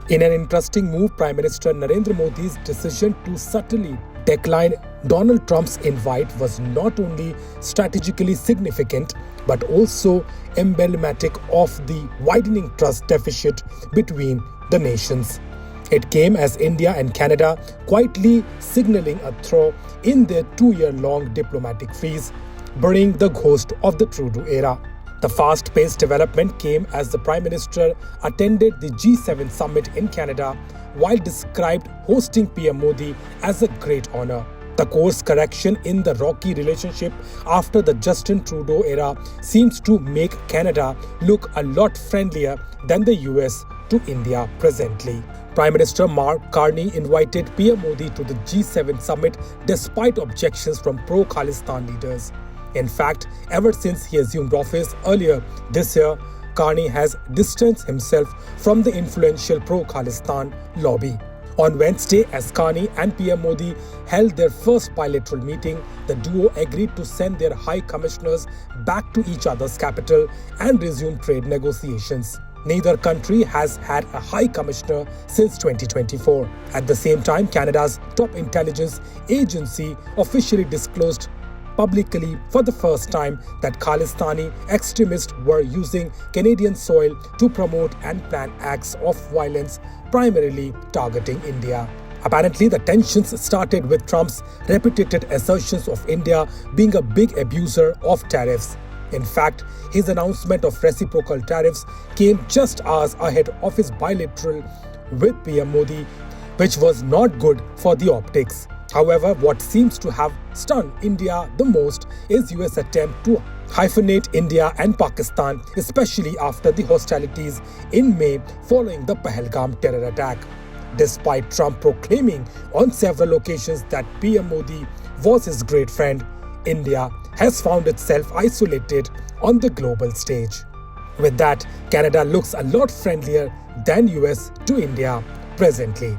In an interesting move, Prime Minister Narendra Modi's decision to subtly decline Donald Trump's invite was not only strategically significant but also emblematic of the widening trust deficit between the nations. It came as India and Canada quietly signaling a thaw in their 2-year-long diplomatic freeze, burying the ghost of the Trudeau era. The fast-paced development came as the Prime Minister attended the G7 summit in Canada, while described hosting PM Modi as a great honor. The course correction in the rocky relationship after the Justin Trudeau era seems to make Canada look a lot friendlier than the US to India presently. Prime Minister Mark Carney invited PM Modi to the G7 summit despite objections from pro-Khalistan leaders. In fact, ever since he assumed office earlier this year, Carney has distanced himself from the influential pro-Khalistan lobby. On Wednesday, as Carney and PM Modi held their first bilateral meeting, the duo agreed to send their high commissioners back to each other's capital and resume trade negotiations. Neither country has had a high commissioner since 2024. At the same time, Canada's top intelligence agency officially disclosed publicly for the first time that Khalistani extremists were using Canadian soil to promote and plan acts of violence, primarily targeting India. Apparently, the tensions started with Trump's repeated assertions of India being a big abuser of tariffs. In fact, his announcement of reciprocal tariffs came just hours ahead of his bilateral with PM Modi, which was not good for the optics. However, what seems to have stunned India the most is US attempt to hyphenate India and Pakistan, especially after the hostilities in May following the Pahalgam terror attack. Despite Trump proclaiming on several occasions that PM Modi was his great friend, India has found itself isolated on the global stage. With that, Canada looks a lot friendlier than US to India presently.